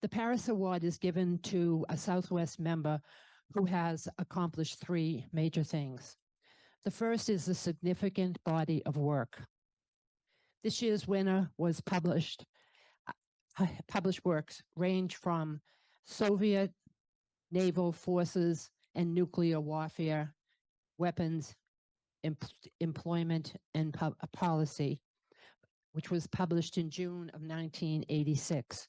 The Parris Award is given to a SouthWest member who has accomplished three major things. The first is a significant body of work. This year's winner was published works range from Soviet naval forces and nuclear warfare, weapons, employment, and policy, which was published in June of 1986.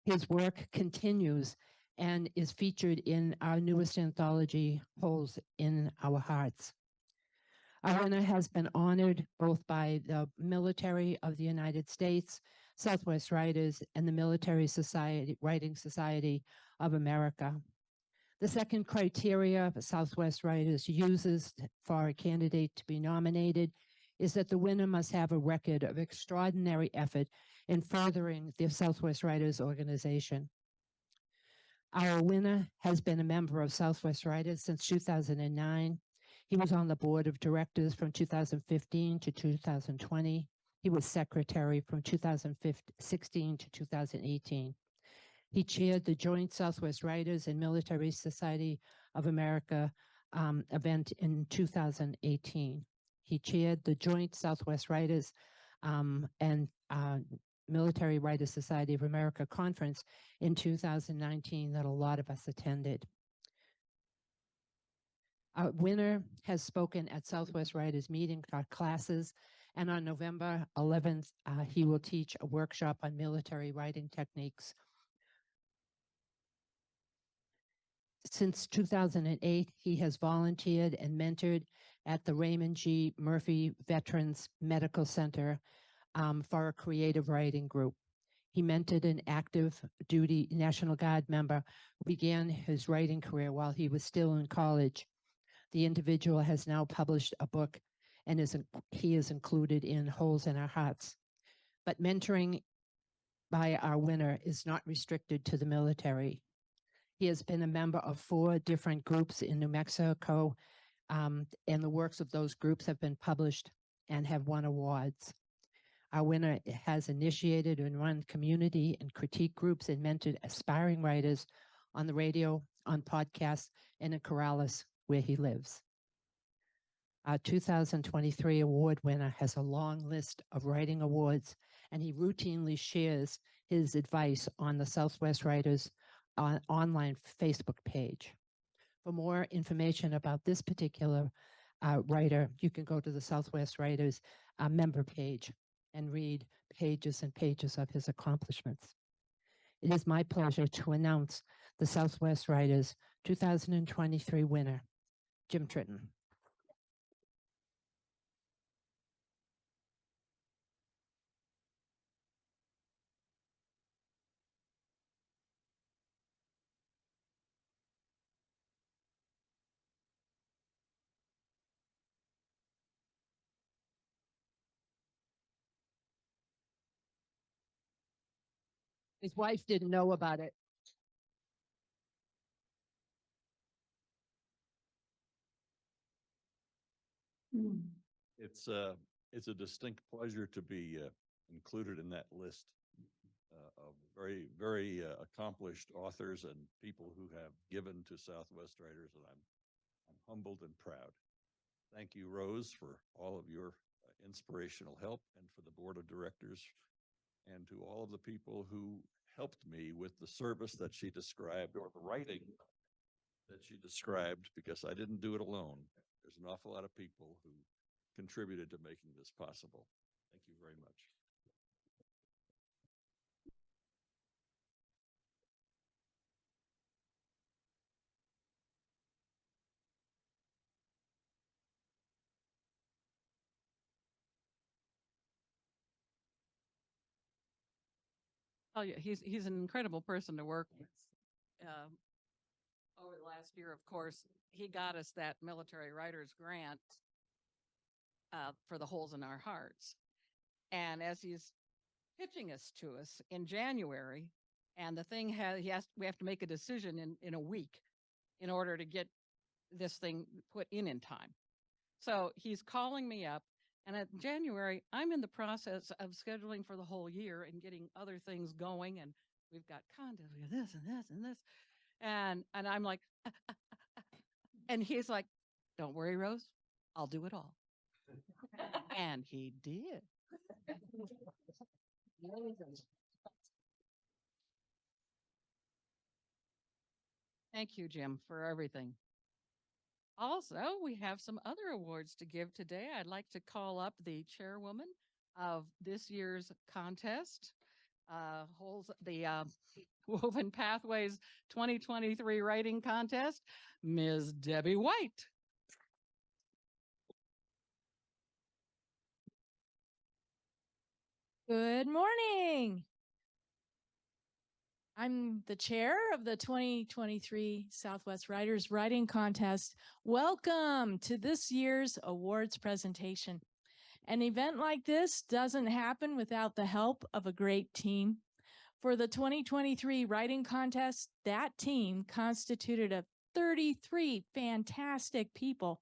His work continues and is featured in our newest anthology, Holes in Our Hearts. Our winner has been honored both by the military of the United States, SouthWest Writers, and the Military Writing Society of America. The second criteria SouthWest Writers uses for a candidate to be nominated is that the winner must have a record of extraordinary effort in furthering the SouthWest Writers organization. Our winner has been a member of SouthWest Writers since 2009. He was on the board of directors from 2015 to 2020. He was secretary from 2016 to 2018. He chaired the Joint Southwest Writers and Military Society of America event in 2018. He chaired the Joint Southwest Writers and Military Writers Society of America conference in 2019 that a lot of us attended. Our winner has spoken at SouthWest Writers meeting classes, and on November 11th, he will teach a workshop on military writing techniques. Since 2008, he has volunteered and mentored at the Raymond G. Murphy Veterans Medical Center for a creative writing group. He mentored an active duty National Guard member who began his writing career while he was still in college. The individual has now published a book and he is included in Holes in Our Hearts. But mentoring by our winner is not restricted to the military. He has been a member of 4 different groups in New Mexico, and the works of those groups have been published and have won awards. Our winner has initiated and run community and critique groups and mentored aspiring writers on the radio, on podcasts, and in Corrales, where he lives. Our 2023 award winner has a long list of writing awards, and he routinely shares his advice on the SouthWest Writers online Facebook page. For more information about this particular writer, you can go to the SouthWest Writers member page and read pages and pages of his accomplishments. It is my pleasure to announce the SouthWest Writers 2023 winner, Jim Tritton. His wife didn't know about it. It's a distinct pleasure to be included in that list of very accomplished authors and people who have given to SouthWest Writers, and I'm humbled and proud. Thank you, Rose, for all of your inspirational help, and for the board of directors, and to all of the people who helped me with the service that she described, or the writing that she described, because I didn't do it alone. There's an awful lot of people who contributed to making this possible. Thank you very much. Oh yeah, he's an incredible person to work with. Over the last year, of course, he got us that military writers grant for the Holes in Our Hearts. And as he's pitching us to us in January, and the thing we have to make a decision in a week in order to get this thing put in time. So he's calling me up, And at January, I'm in the process of scheduling for the whole year and getting other things going. And we've got content, we got this and this and this. And I'm like, and he's like, don't worry, Rose, I'll do it all. And he did. Thank you, Jim, for everything. Also, we have some other awards to give today. I'd like to call up the chairwoman of this year's contest, holds the Woven Pathways 2023 Writing Contest, Ms. Debbie White. Good morning. I'm the chair of the 2023 Southwest Writers Writing Contest. Welcome to this year's awards presentation. An event like this doesn't happen without the help of a great team. For the 2023 Writing Contest, that team constituted of 33 fantastic people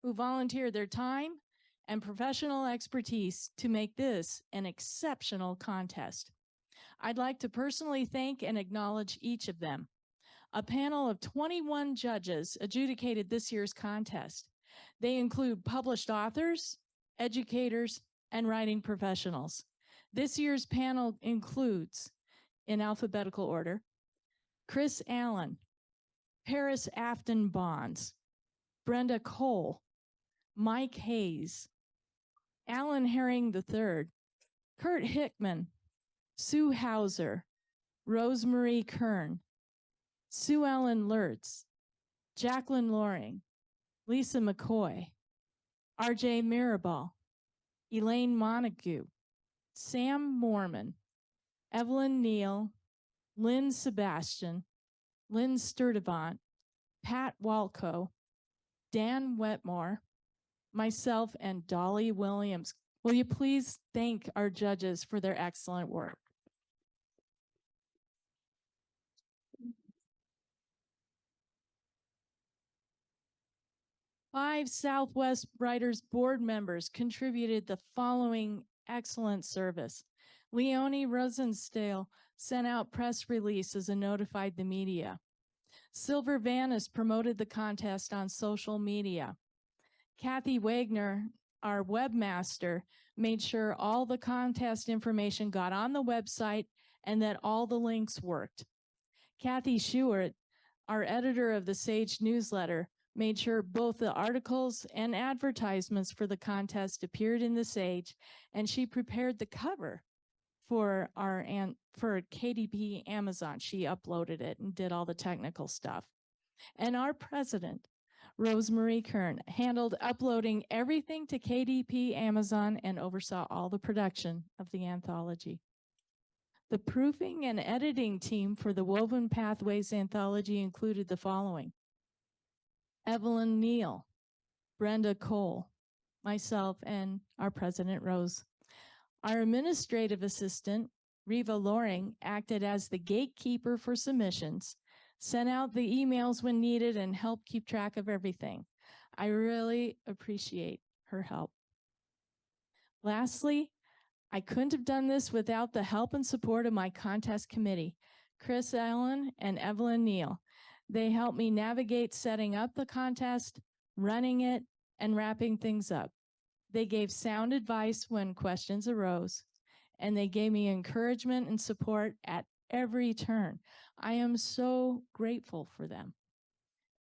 who volunteered their time and professional expertise to make this an exceptional contest. I'd like to personally thank and acknowledge each of them. A panel of 21 judges adjudicated this year's contest. They include published authors, educators, and writing professionals. This year's panel includes, in alphabetical order, Chris Allen, Parris Bonds, Brenda Cole, Mike Hayes, Alan Herring III, Kurt Hickman, Sue Hauser, Rosemarie Kern, Sue Ellen Lertz, Jacqueline Loring, Lisa McCoy, RJ Mirabal, Elaine Montague, Sam Mormon, Evelyn Neal, Lynn Sebastian, Lynn Sturdivant, Pat Walco, Dan Wetmore, myself, and Dolly Williams. Will you please thank our judges for their excellent work? Five Southwest Writers Board members contributed the following excellent service. Leonie Rosenstale sent out press releases and notified the media. Silver Vanis promoted the contest on social media. Kathy Wagner, our webmaster, made sure all the contest information got on the website and that all the links worked. Kathy Schewart, our editor of the Sage newsletter, made sure both the articles and advertisements for the contest appeared in the Sage, and she prepared the cover for KDP Amazon. She uploaded it and did all the technical stuff. And our president, Rosemarie Kern, handled uploading everything to KDP Amazon and oversaw all the production of the anthology. The proofing and editing team for the Woven Pathways anthology included the following: Evelyn Neal, Brenda Cole, myself, and our president, Rose. Our administrative assistant, Reva Loring, acted as the gatekeeper for submissions, sent out the emails when needed, and helped keep track of everything. I really appreciate her help. Lastly, I couldn't have done this without the help and support of my contest committee, Chris Allen and Evelyn Neal. They helped me navigate setting up the contest, running it, and wrapping things up. They gave sound advice when questions arose, and they gave me encouragement and support at every turn. I am so grateful for them.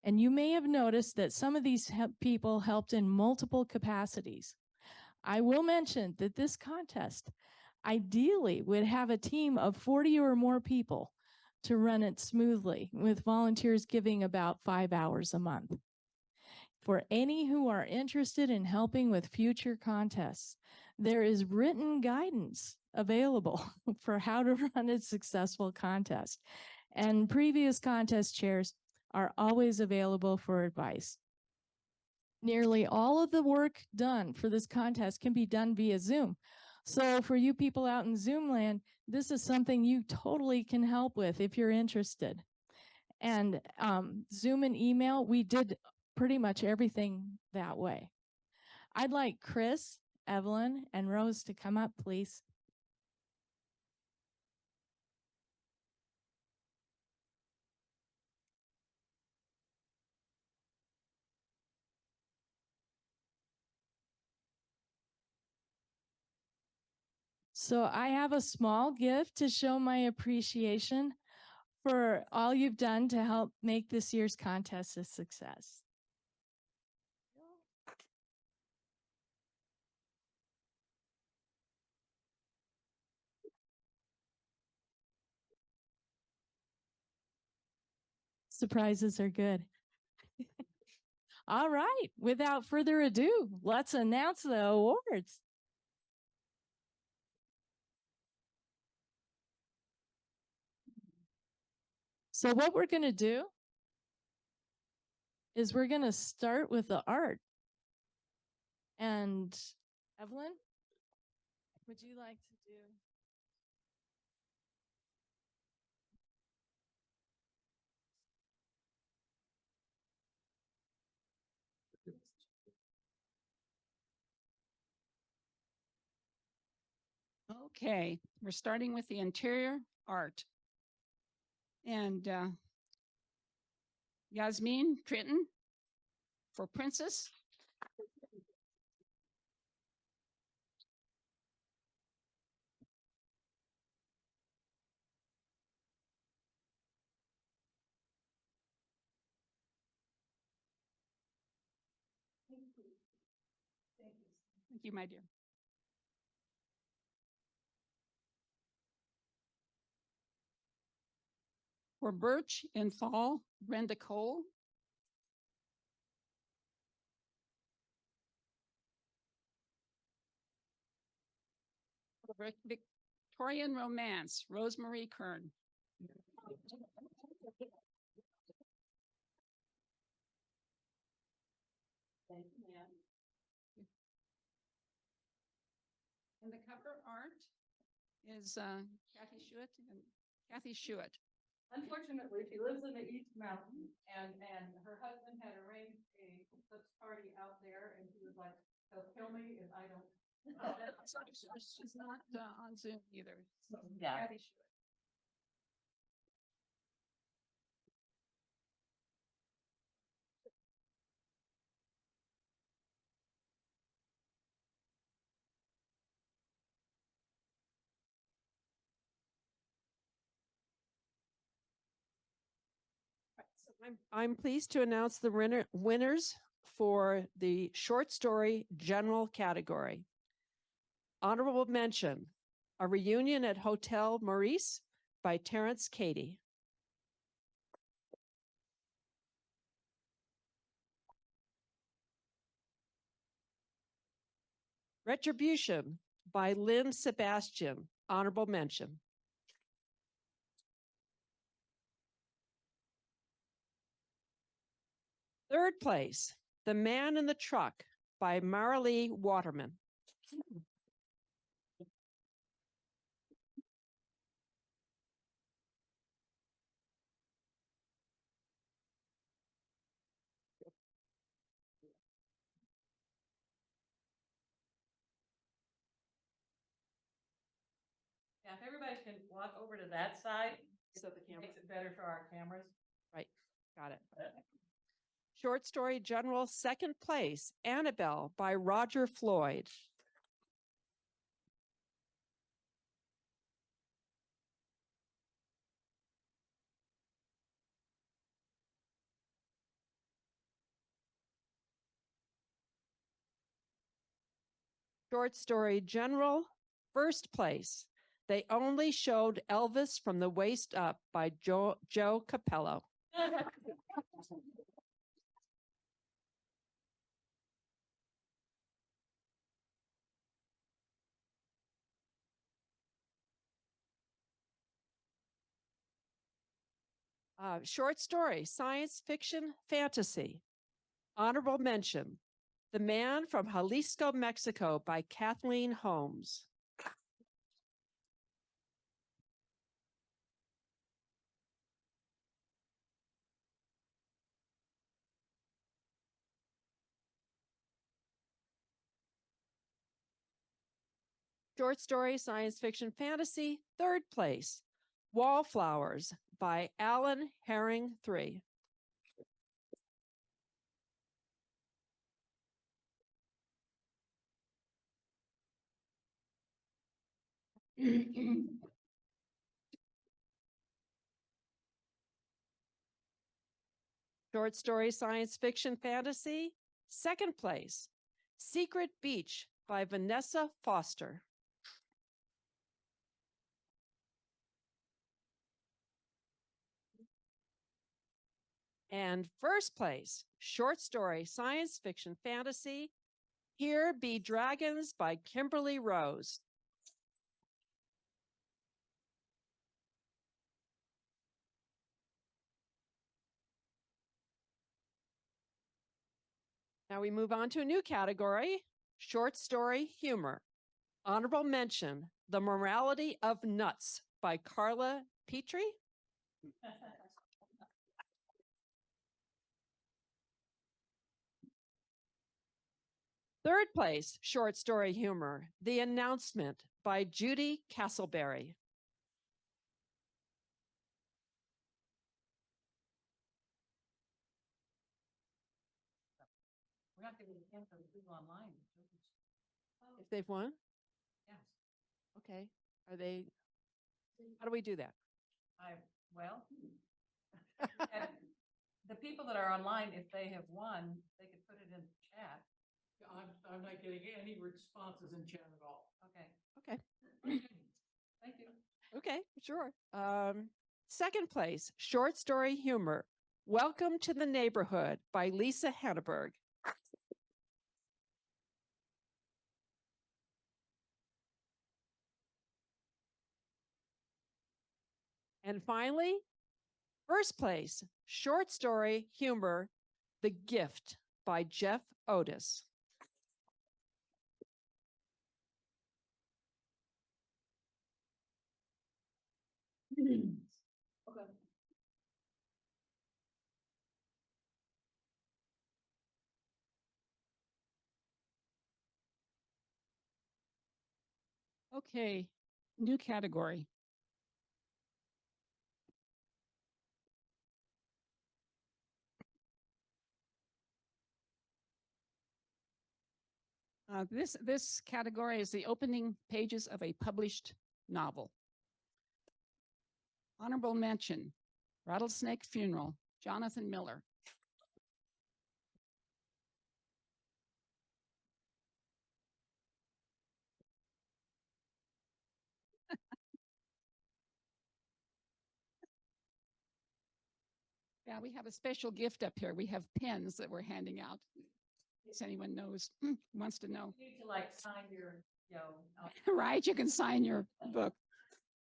And you may have noticed that some of these people helped in multiple capacities. I will mention that this contest ideally would have a team of 40 or more people to run it smoothly, with volunteers giving about 5 hours a month. For any who are interested in helping with future contests, there is written guidance available for how to run a successful contest. And previous contest chairs are always available for advice. Nearly all of the work done for this contest can be done via Zoom. So for you people out in Zoom land, this is something you totally can help with if you're interested. And Zoom and email, we did pretty much everything that way. I'd like Chris Evelyn, and Rose to come up, please. So I have a small gift to show my appreciation for all you've done to help make this year's contest a success. Surprises are good. All right, without further ado, let's announce the awards. So what we're going to do is we're going to start with the art. And Evelyn, would you like to do? Okay, we're starting with the interior art. And Yasmin Tritton for Princess. Thank you, my dear. For Birch in Fall, Brenda Cole. For Victorian Romance, Rosemary Kern. And the cover art is Kathy Schuett. Unfortunately, she lives in the East Mountain, and her husband had arranged a Eclipse party out there, and he was like, "They'll kill me if I don't." She's not on Zoom either. Yeah. Kathy Schuett. I'm pleased to announce the winners for the short story general category. Honorable mention, A Reunion at Hotel Maurice by Terrence Cady. Retribution by Lynn Sebastian. Honorable mention. Third place, The Man in the Truck by Marilee Waterman. Yeah, if everybody can walk over to that side, so the camera makes it better for our cameras. Right, got it. Short story general second place, Annabelle by Roger Floyd. Short story general first place, They Only Showed Elvis from the Waist Up by Joe Capello. Short story, science fiction, fantasy. Honorable mention, The Man from Jalisco, Mexico by Kathleen Holmes. Short story, science fiction, fantasy, third place. Wallflowers by Alan Herring III. Short story, science fiction, fantasy, second place. Secret Beach by Vanessa Foster. And first place, short story, science fiction, fantasy, Here Be Dragons by Kimberly Rose. Now we move on to a new category, short story, humor. Honorable mention, The Morality of Nuts by Carla Petrie. Third place, short story humor, The Announcement by Judy Castleberry. We're not giving a hint for the people online. If they've won? Yes. Okay. Are they, how do we do that? Well, and the people that are online, if they have won, they could put it in the chat. I'm not getting any responses in chat at all. Okay. Okay. Thank you. Okay, sure. Second place, short story humor, Welcome to the Neighborhood by Lisa Henneberg. And finally, first place, short story humor, The Gift by Jeff Otis. Okay, new category. This category is the opening pages of a published novel. Honorable mention, Rattlesnake Funeral, Jonathan Miller. Yeah, we have a special gift up here. We have pens that we're handing out. In case anyone knows, wants to know. You need to like sign your, Right, you can sign your book.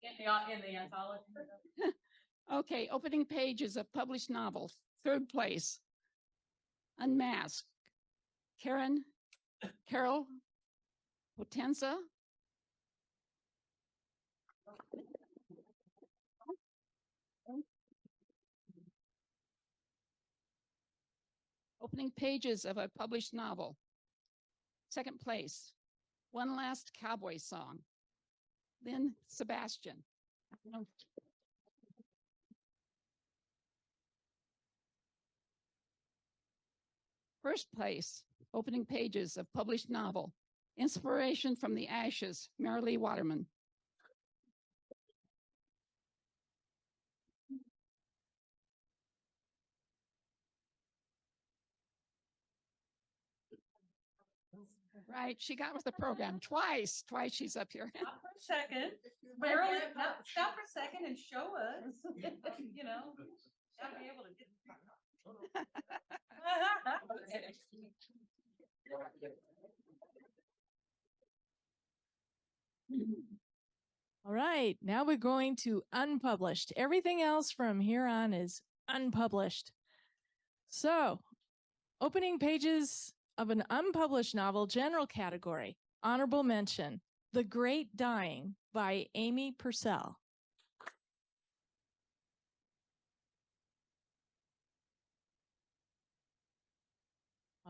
in the anthology. Okay, opening pages of published novels. Third place, Unmasked, Carol Potenza. Opening pages of a published novel. Second place, One Last Cowboy Song, Lynn Sebastian. First place, opening pages of published novel, Inspiration from the Ashes, Marilee Waterman. Right, she got with the program twice she's up here. Stop for a second. Marilyn, stop for a second and show us, you know, gotta be able to get. All right, now we're going to unpublished. Everything else from here on is unpublished. So, opening pages of an unpublished novel, general category, honorable mention, The Great Dying by Amy Purcell.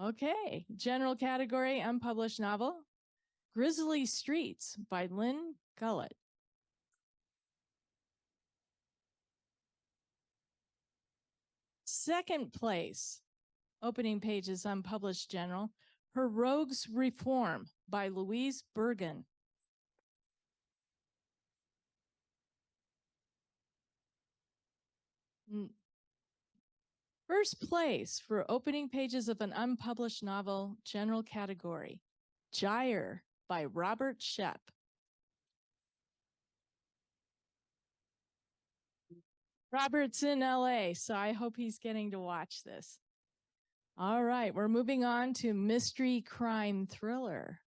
Okay, general category, unpublished novel, Grizzly Streets by Lynn Gullett. Second place, opening pages unpublished general, Her Rogues Reform by Louise Bergen. First place for opening pages of an unpublished novel, general category, Gyre by Robert Shep. Robert's in LA, so I hope he's getting to watch this. All right, we're moving on to mystery crime thriller,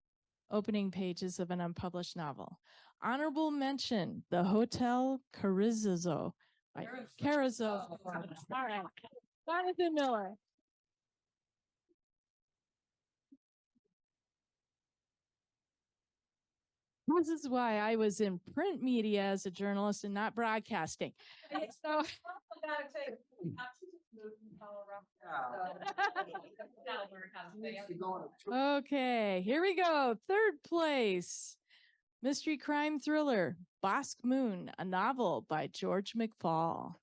opening pages of an unpublished novel. Honorable mention, The Hotel Carrizo by Carrizo. All right, Jonathan Miller. This is why I was in print media as a journalist and not broadcasting. So, okay, here we go. Third place, mystery crime thriller, Bosque Moon, a novel by George McFall.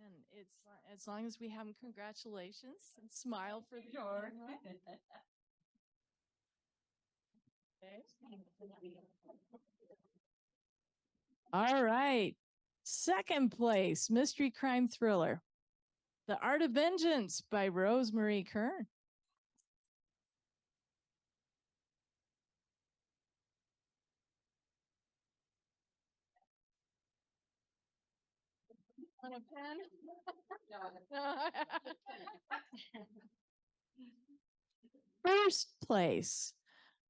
And it's as long as we have them, congratulations and smile for the camera. All right. Second place, mystery crime thriller, The Art of Vengeance by Rosemarie Kern. On a pen? First place,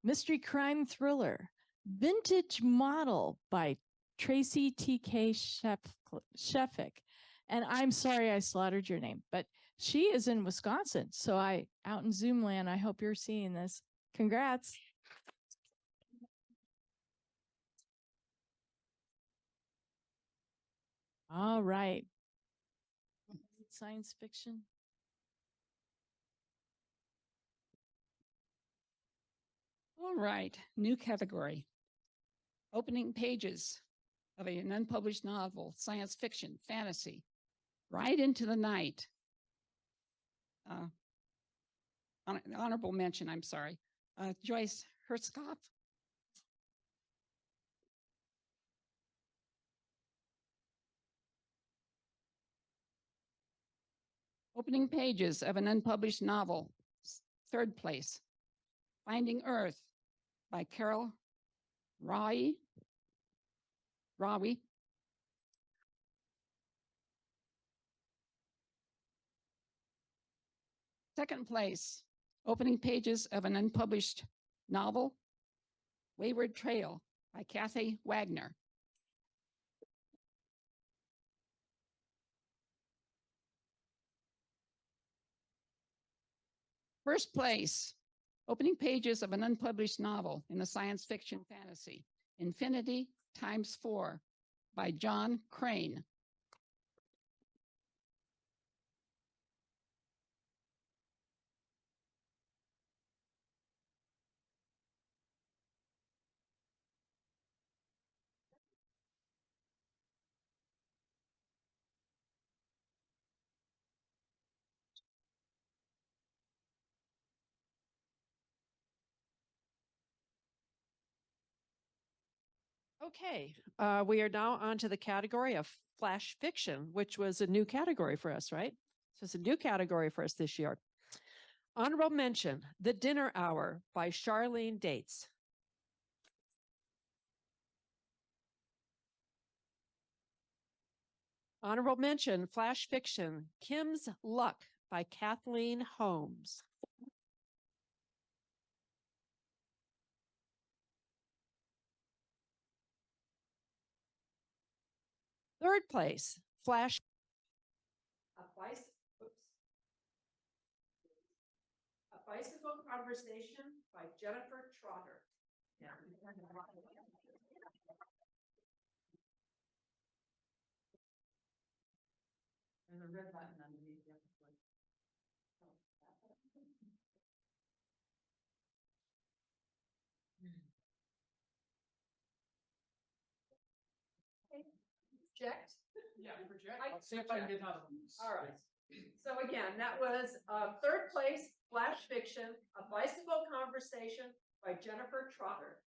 mystery crime thriller, Vintage Model by Tracy T.K. Sheffick. And I'm sorry I slaughtered your name, but she is in Wisconsin. So out in Zoom land, I hope you're seeing this. Congrats. All right. Science fiction. All right, new category. Opening pages of an unpublished novel, science fiction, fantasy, Ride into the Night. Honorable mention, I'm sorry, Joyce Hertzkopf. Opening pages of an unpublished novel, third place, Finding Earth by Carol Rawi. Second place, opening pages of an unpublished novel, Wayward Trail by Kathy Wagner. First place, opening pages of an unpublished novel in the science fiction fantasy, Infinity Times 4 by John Crane. Okay, we are now on to the category of flash fiction, which was a new category for us, right? So it's a new category for us this year. Honorable mention, The Dinner Hour by Charlene Dates. Honorable mention, flash fiction, Kim's Luck by Kathleen Holmes. Third place, flash. A Bicycle Conversation by Jennifer Trotter. There's a red button underneath the other one. Project. Yeah, project. I I'll see if I can get another one. All right. So again, that was third place, flash fiction, A Bicycle Conversation by Jennifer Trotter.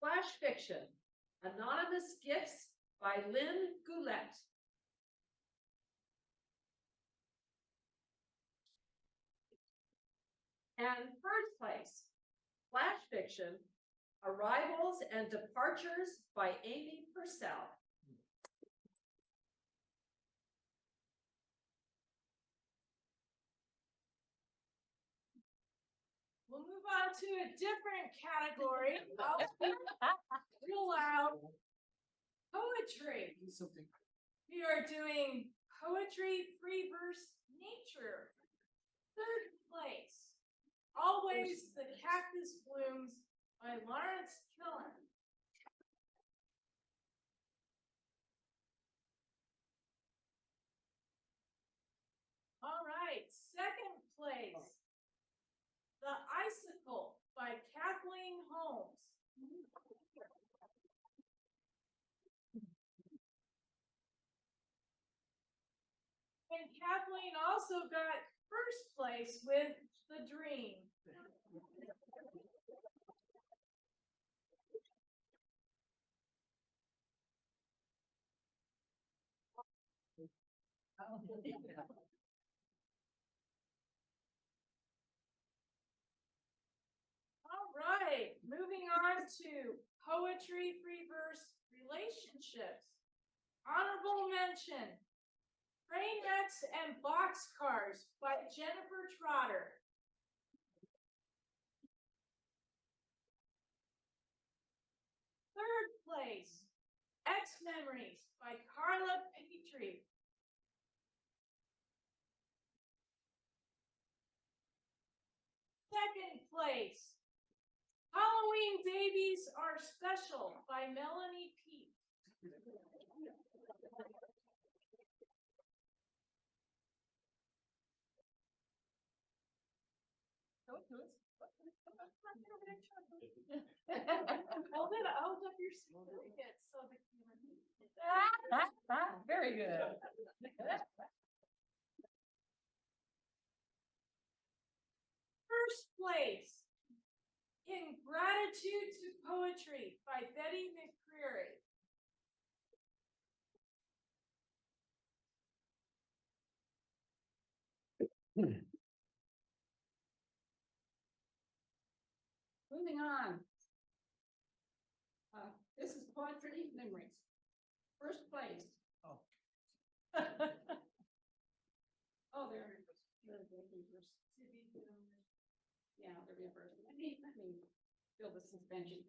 Flash fiction, Anonymous Gifts by Lynn Goulet. And first place, flash fiction, Arrivals and Departures by Amy Purcell. We'll move on to a different category. I'll speak real loud. Poetry. Something. We are doing poetry, free verse, nature. Third place. Always the Cactus Blooms by Lawrence Killen. All right, second place. The Icicle by Kathleen Holmes. And Kathleen also got first place with The Dream. All right, moving on to poetry, free verse, relationships. Honorable mention, Train Wrecks and Boxcars by Jennifer Trotter. Third place, X Memories by Carla Petrie. Second place, Halloween Babies Are Special by Melanie Peet. Hold up your certificate so the camera. Very good. First place, In Gratitude to Poetry by Betty McCreary. Moving on. This is Poetry Limericks. First place. Oh. Oh, they're reversed. Yeah, they're reversed. Let me feel the suspension.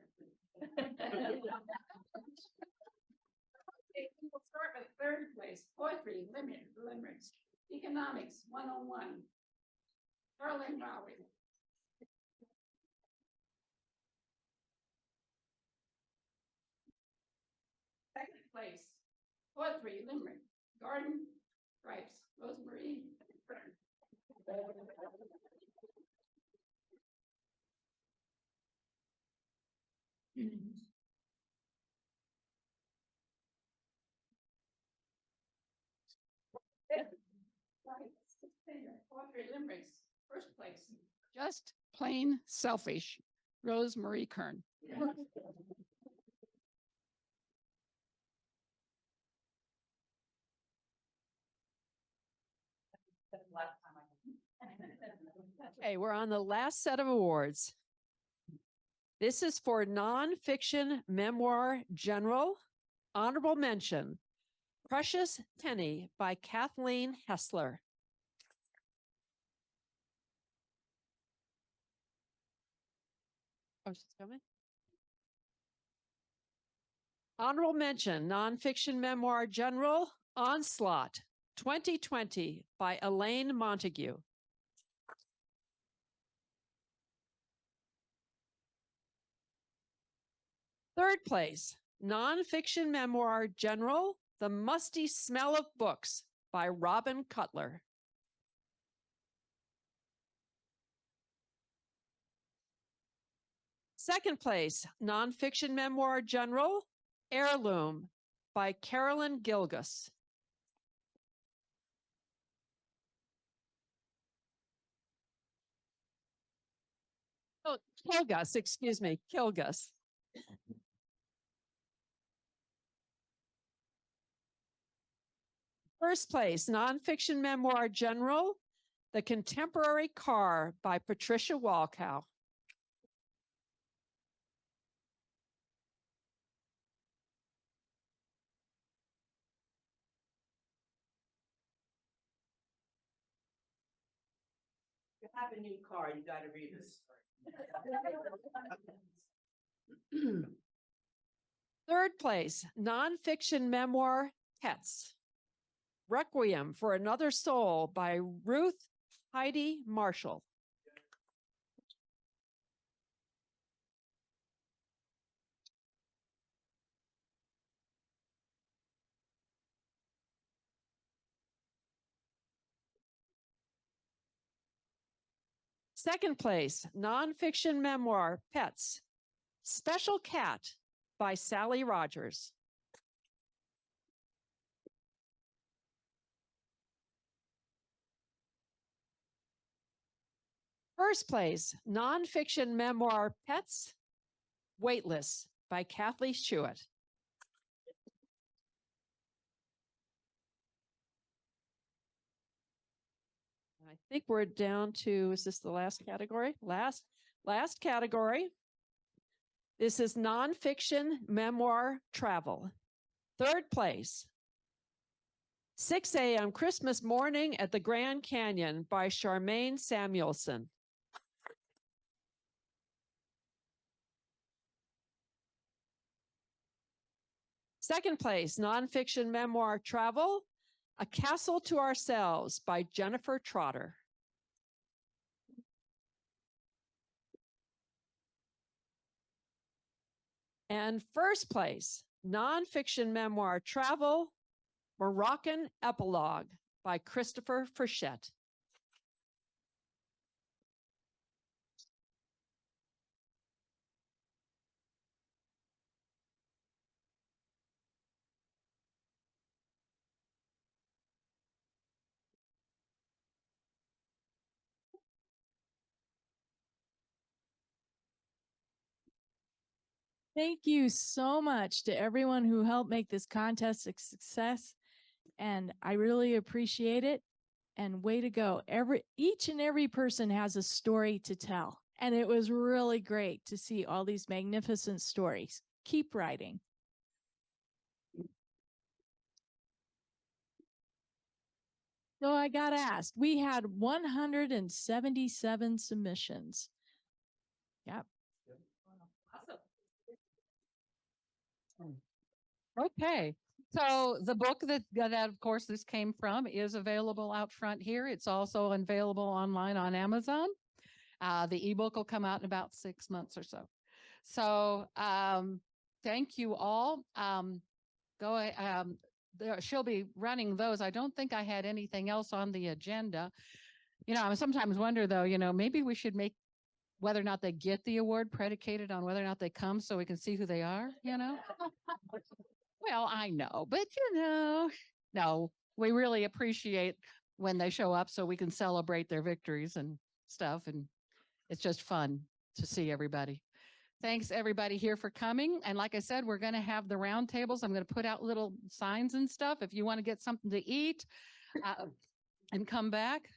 Okay, we'll start with third place. Poetry Limericks. Economics 101. Carlin Rowley. Second place, Poetry Limerick, Garden Gripes, Rosemary Fern. Poetry Limericks, first place, Just Plain Selfish, Rosemary Kern. Okay, we're on the last set of awards. This is for nonfiction memoir general. Honorable mention, Precious Penny by Kathleen Hessler. Oh, she's coming. Honorable mention, nonfiction memoir general, Onslaught, 2020 by Elaine Montague. Third place, nonfiction memoir General, The Musty Smell of Books by Robin Cutler. Second place, nonfiction memoir General, Heirloom by Carolyn Gilgus. Oh, Kilgus, excuse me, Kilgus. First place, nonfiction memoir General, The Contemporary Car by Patricia Walkow. You have a new car, you gotta read this. Third place, nonfiction memoir Pets, Requiem for Another Soul by Ruth Heidi Marshall. Second place, nonfiction memoir Pets, Special Cat by Sally Rogers. First place, nonfiction memoir Pets, Weightless by Kathleen Schuett. I think we're down to, is this the last category? Last category. This is nonfiction memoir travel. Third place, 6 a.m. Christmas Morning at the Grand Canyon by Charmaine Samuelson. Second place, nonfiction memoir travel, A Castle to Ourselves by Jennifer Trotter. And first place, nonfiction memoir travel, Moroccan Epilogue by Christopher Frechette. Thank you so much to everyone who helped make this contest a success. And I really appreciate it. And way to go. Each and every person has a story to tell. And it was really great to see all these magnificent stories. Keep writing. So I got asked, we had 177 submissions. Yep. Okay, so the book that of course this came from is available out front here. It's also available online on Amazon. The ebook will come out in about 6 months or so. So thank you all. She'll be running those. I don't think I had anything else on the agenda. You know, I sometimes wonder though, you know, maybe we should make whether or not they get the award predicated on whether or not they come so we can see who they are, you know? Well, I know, but you know, no, we really appreciate when they show up so we can celebrate their victories and stuff. And it's just fun to see everybody. Thanks everybody here for coming. And like I said, we're going to have the round tables. I'm going to put out little signs and stuff if you want to get something to eat and come back.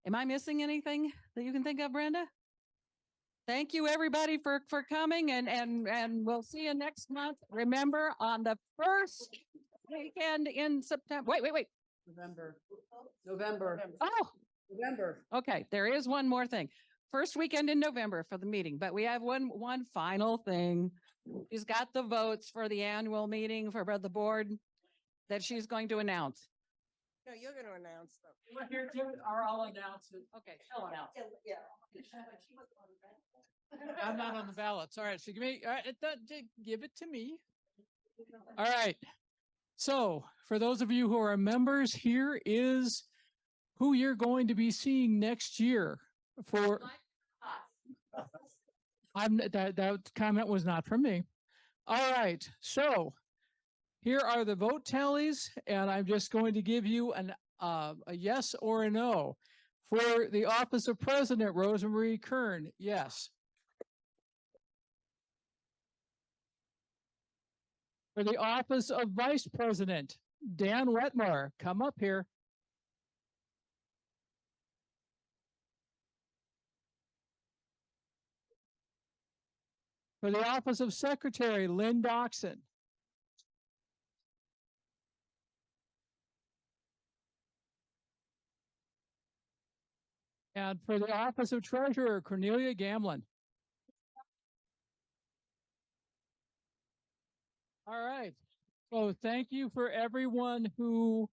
Am I missing anything that you can think of, Brenda? Thank you everybody for coming and we'll see you next month. Remember on the first weekend in September. Wait. November. Oh, November. okay. There is one more thing. First weekend in November for the meeting, but we have one final thing. She's got the votes for the annual meeting for the board that she's going to announce. No, you're gonna announce them. We're here too, or I'll announce it. Okay, she'll announce. Yeah. I'm not on the ballots. All right, so give me, all right, give it to me. All right. So for those of you who are members, here is who you're going to be seeing next year for. That comment was not from me. All right, so here are the vote tallies, and I'm just going to give you a yes or a no. For the office of president, Rosemarie Kern, yes. For the office of vice president, Dan Wetmore, come up here. For the office of secretary, Lynn Doxson. And for the office of treasurer, Cornelia Gamlin. All right. So thank you for everyone who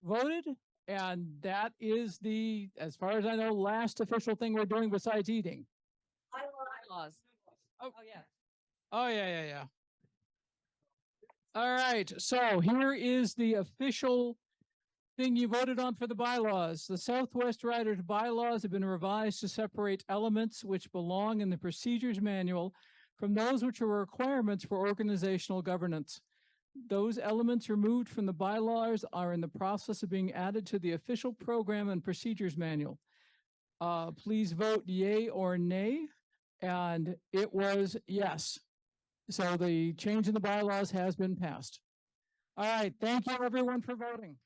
voted. And that is the, as far as I know, last official thing we're doing besides eating. Bylaws. Oh. Oh, yeah. Oh, yeah. All right. So here is the official thing you voted on for the bylaws. The Southwest Riders bylaws have been revised to separate elements which belong in the procedures manual from those which are requirements for organizational governance. Those elements removed from the bylaws are in the process of being added to the official program and procedures manual. Please vote yay or nay. And it was yes. So the change in the bylaws has been passed. All right. Thank you everyone for voting.